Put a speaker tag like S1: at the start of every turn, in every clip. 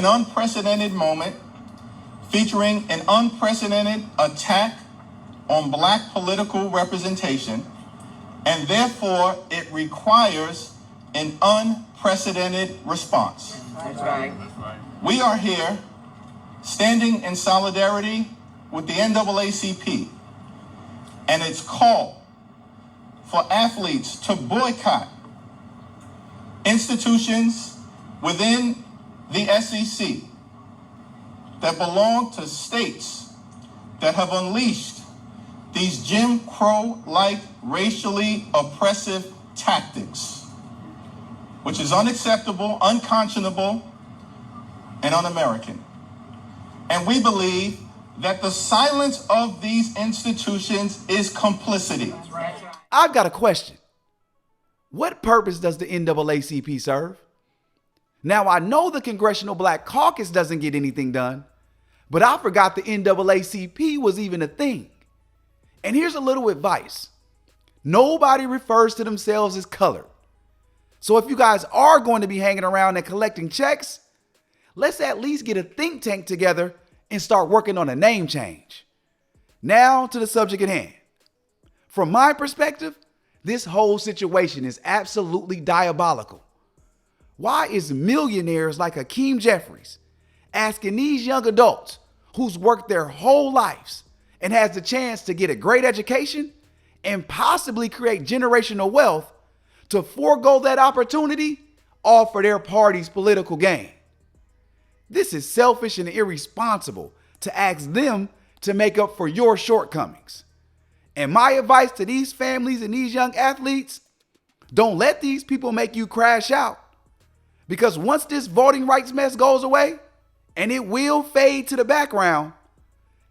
S1: an unprecedented moment featuring an unprecedented attack on black political representation, and therefore it requires an unprecedented response.
S2: That's right.
S1: We are here standing in solidarity with the NAACP and its call for athletes to boycott institutions within the SEC that belong to states that have unleashed these Jim Crow-like racially oppressive tactics, which is unacceptable, unconscionable, and un-American. And we believe that the silence of these institutions is complicity.
S3: I've got a question. What purpose does the NAACP serve? Now, I know the Congressional Black Caucus doesn't get anything done, but I forgot the NAACP was even a thing. And here's a little advice. Nobody refers to themselves as colored. So if you guys are going to be hanging around and collecting checks, let's at least get a think tank together and start working on a name change. Now to the subject at hand. From my perspective, this whole situation is absolutely diabolical. Why is millionaires like Hakeem Jeffries asking these young adults who's worked their whole lives and has the chance to get a great education and possibly create generational wealth to forego that opportunity all for their party's political gain? This is selfish and irresponsible to ask them to make up for your shortcomings. And my advice to these families and these young athletes, don't let these people make you crash out. Because once this voting rights mess goes away, and it will fade to the background,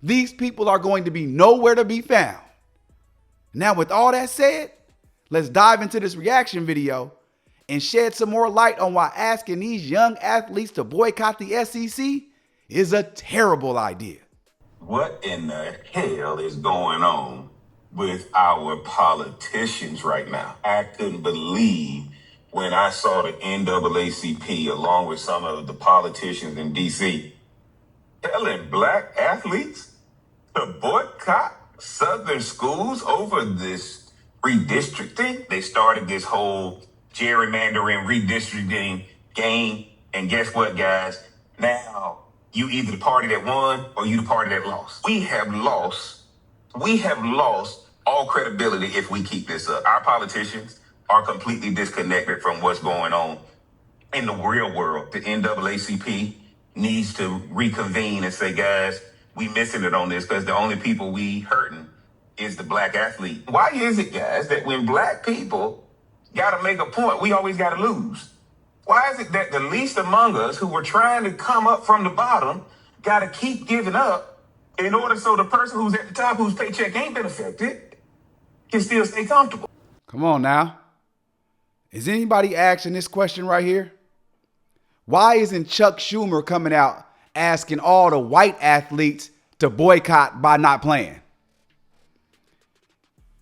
S3: these people are going to be nowhere to be found. Now, with all that said, let's dive into this reaction video and shed some more light on why asking these young athletes to boycott the SEC is a terrible idea.
S4: What in the hell is going on with our politicians right now? I couldn't believe when I saw the NAACP along with some of the politicians in DC telling black athletes to boycott Southern schools over this redistricting. They started this whole gerrymandering, redistricting game. And guess what, guys? Now you either the party that won or you the party that lost. We have lost all credibility if we keep this up. Our politicians are completely disconnected from what's going on in the real world. The NAACP needs to reconvene and say, guys, we missing it on this because the only people we hurting is the black athlete. Why is it, guys, that when black people got to make a point, we always got to lose? Why is it that the least among us who were trying to come up from the bottom got to keep giving up in order so the person who's at the top, whose paycheck ain't been affected, can still stay comfortable?
S3: Come on now. Is anybody asking this question right here? Why isn't Chuck Schumer coming out asking all the white athletes to boycott by not playing?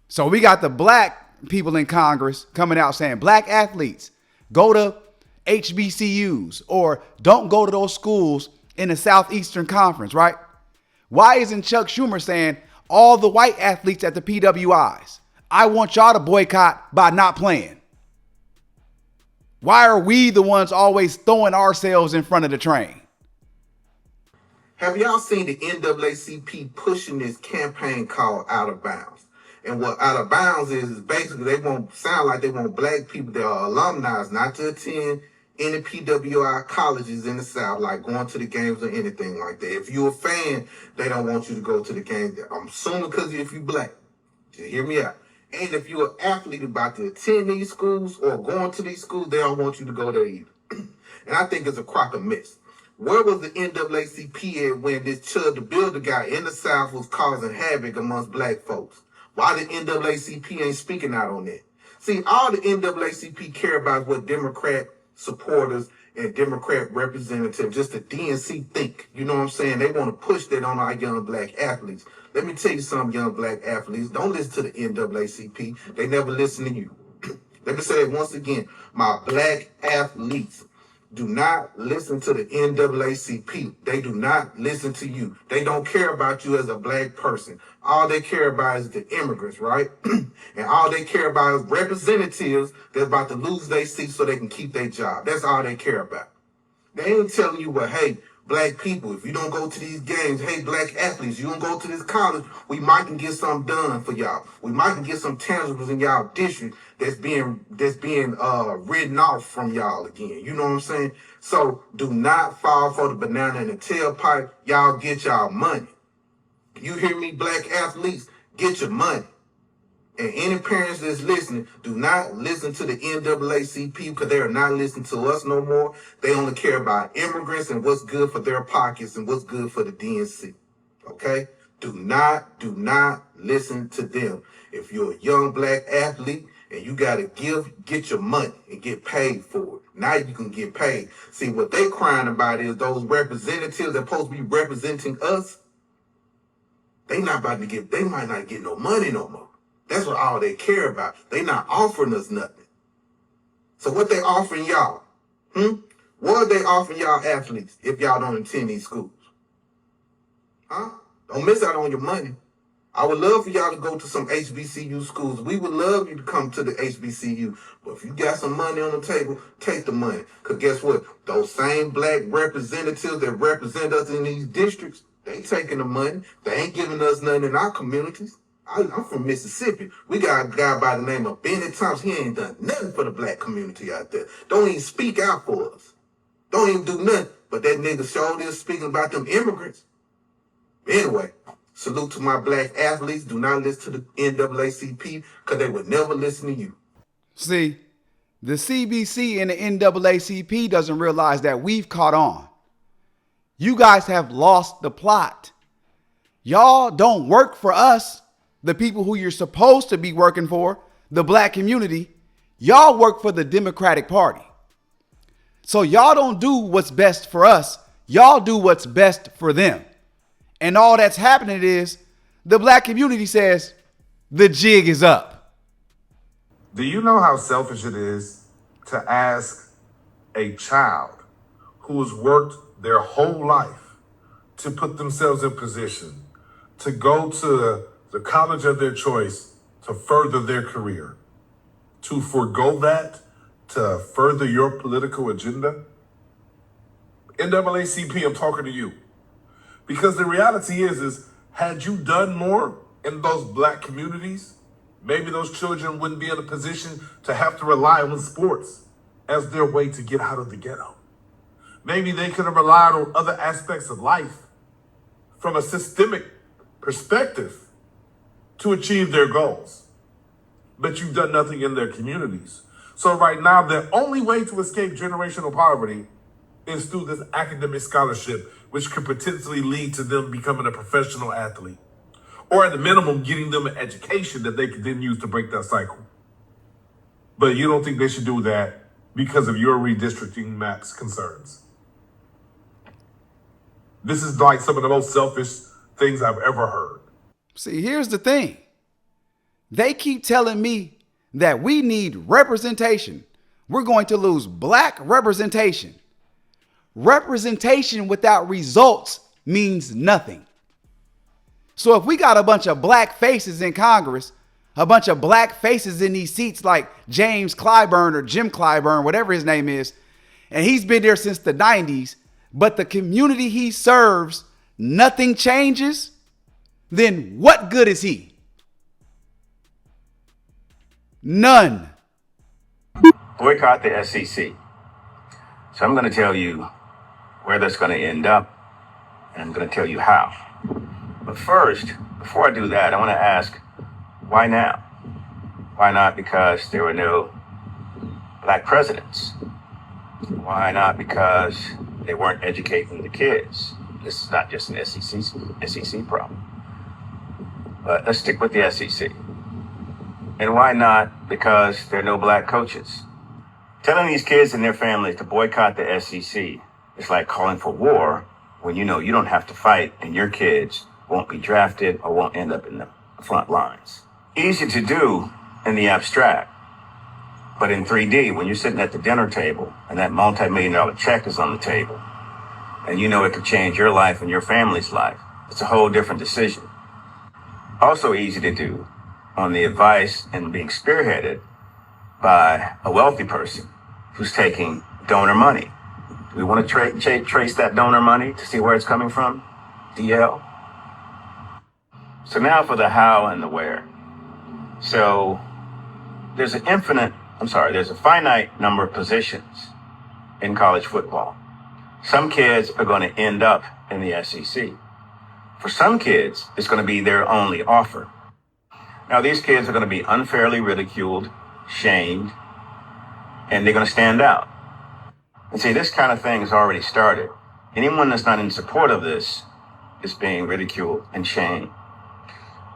S3: So we got the black people in Congress coming out saying, black athletes, go to HBCUs or don't go to those schools in the Southeastern Conference, right? Why isn't Chuck Schumer saying all the white athletes at the PWIs, I want y'all to boycott by not playing? Why are we the ones always throwing ourselves in front of the train?
S5: Have y'all seen the NAACP pushing this campaign called Out of Bounds? And what Out of Bounds is basically they want sound like they want black people that are alumni not to attend any PWI colleges in the South, like going to the games or anything like that. If you're a fan, they don't want you to go to the games. I'm assuming because if you're black. Just hear me out. And if you're an athlete about to attend these schools or going to these schools, they don't want you to go there either. And I think it's a crock of mess. Where was the NAACP at when this Chud the Builder guy in the South was causing havoc amongst black folks? Why the NAACP ain't speaking out on that? See, all the NAACP care about is what Democrat supporters and Democrat representatives, just the DNC think. You know what I'm saying? They want to push that on our young black athletes. Let me tell you something, young black athletes. Don't listen to the NAACP. They never listen to you. Let me say it once again. My black athletes, Do not listen to the NAACP. They do not listen to you. They don't care about you as a black person. All they care about is the immigrants, right? And all they care about is representatives that's about to lose their seats so they can keep their job. That's all they care about. They ain't telling you, well, hey, black people, if you don't go to these games, hey, black athletes, you don't go to this college, we might can get something done for y'all. We might can get some tangibles in y'all district that's being written off from y'all again. You know what I'm saying? So do not fall for the banana in the tailpipe. Y'all get y'all money. You hear me, black athletes? Get your money. And any parents that's listening, do not listen to the NAACP because they are not listening to us no more. They only care about immigrants and what's good for their pockets and what's good for the DNC. Okay? Do not listen to them. If you're a young black athlete and you got to get your money and get paid for it. Now you can get paid. See, what they crying about is those representatives that supposed to be representing us. They might not get no money no more. That's what all they care about. They not offering us nothing. So what they offering y'all? What are they offering y'all athletes if y'all don't attend these schools? Don't miss out on your money. I would love for y'all to go to some HBCU schools. We would love you to come to the HBCU. But if you got some money on the table, take the money. Because guess what? Those same black representatives that represent us in these districts, they taking the money. They ain't giving us nothing in our communities. I'm from Mississippi. We got a guy by the name of Benny Thompson. He ain't done nothing for the black community out there. Don't even speak out for us. Don't even do nothing. But that nigga showed is speaking about them immigrants. Anyway, salute to my black athletes. Do not listen to the NAACP because they would never listen to you.
S3: See, the CBC and the NAACP doesn't realize that we've caught on. You guys have lost the plot. Y'all don't work for us, the people who you're supposed to be working for, the black community. Y'all work for the Democratic Party. So y'all don't do what's best for us. Y'all do what's best for them. And all that's happening is the black community says the jig is up.
S2: Do you know how selfish it is to ask a child who has worked their whole life to put themselves in position to go to the college of their choice to further their career, to forego that to further your political agenda? NAACP, I'm talking to you. Because the reality is had you done more in those black communities, maybe those children wouldn't be in a position to have to rely on sports as their way to get out of the ghetto. Maybe they could have relied on other aspects of life from a systemic perspective to achieve their goals. But you've done nothing in their communities. So right now, the only way to escape generational poverty is through this academic scholarship, which could potentially lead to them becoming a professional athlete. Or at the minimum, getting them an education that they could then use to break that cycle. But you don't think they should do that because of your redistricting maps concerns. This is like some of the most selfish things I've ever heard.
S3: See, here's the thing. They keep telling me that we need representation. We're going to lose black representation. Representation without results means nothing. So if we got a bunch of black faces in Congress, a bunch of black faces in these seats like James Clyburn or Jim Clyburn, whatever his name is, and he's been there since the 90s, but the community he serves, nothing changes, then what good is he? None.
S6: Boycott the SEC. So I'm going to tell you where that's going to end up, and I'm going to tell you how. But first, before I do that, I want to ask, why now? Why not because there were no black presidents? Why not because they weren't educating the kids? This is not just an SEC problem. But let's stick with the SEC. And why not because there are no black coaches? Telling these kids and their families to boycott the SEC is like calling for war when you know you don't have to fight and your kids won't be drafted or won't end up in the front lines. Easy to do in the abstract, But in 3D, when you're sitting at the dinner table and that multi-million-dollar check is on the table, and you know it could change your life and your family's life, it's a whole different decision. Also easy to do on the advice and being spearheaded by a wealthy person who's taking donor money. Do we want to trace that donor money to see where it's coming from? DL? So now for the how and the where. So there's a finite number of positions in college football. Some kids are going to end up in the SEC. For some kids, it's going to be their only offer. Now, these kids are going to be unfairly ridiculed, shamed, and they're going to stand out. And see, this kind of thing has already started. Anyone that's not in support of this is being ridiculed and shamed.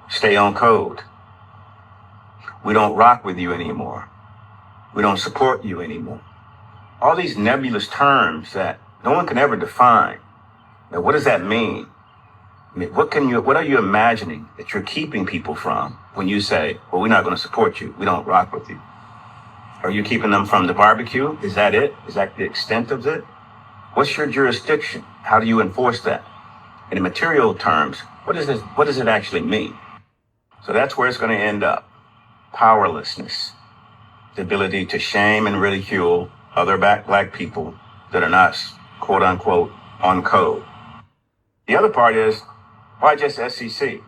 S6: Stay on code. We don't rock with you anymore. We don't support you anymore. All these nebulous terms that no one can ever define. Now, what does that mean? I mean, what are you imagining that you're keeping people from when you say, well, we're not going to support you. We don't rock with you. Are you keeping them from the barbecue? Is that it? Is that the extent of it? What's your jurisdiction? How do you enforce that? In material terms, what does it actually mean? So that's where it's going to end up. Powerlessness. The ability to shame and ridicule other black people that are not, quote unquote, on code. The other part is, why just SEC?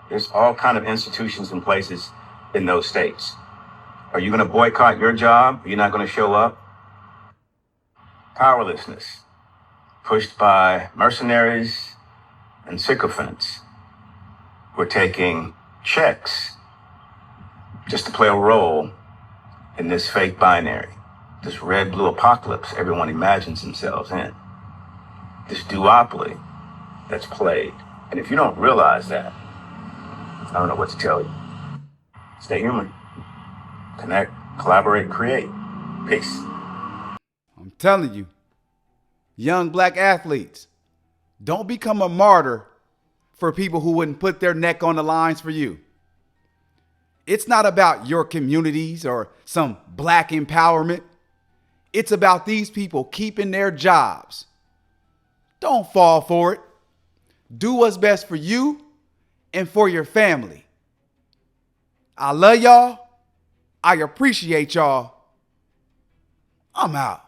S6: There's all kind of institutions and places in those states. Are you going to boycott your job? Are you not going to show up? Powerlessness, pushed by mercenaries and sycophants. We're taking checks just to play a role in this fake binary, this red-blue apocalypse everyone imagines themselves in, this duopoly that's played. And if you don't realize that, I don't know what to tell you. Stay human. Connect, collaborate, create. Peace.
S3: I'm telling you, young black athletes, don't become a martyr for people who wouldn't put their neck on the lines for you. It's not about your communities or some black empowerment. It's about these people keeping their jobs. Don't fall for it. Do what's best for you and for your family. I love y'all. I appreciate y'all. I'm out.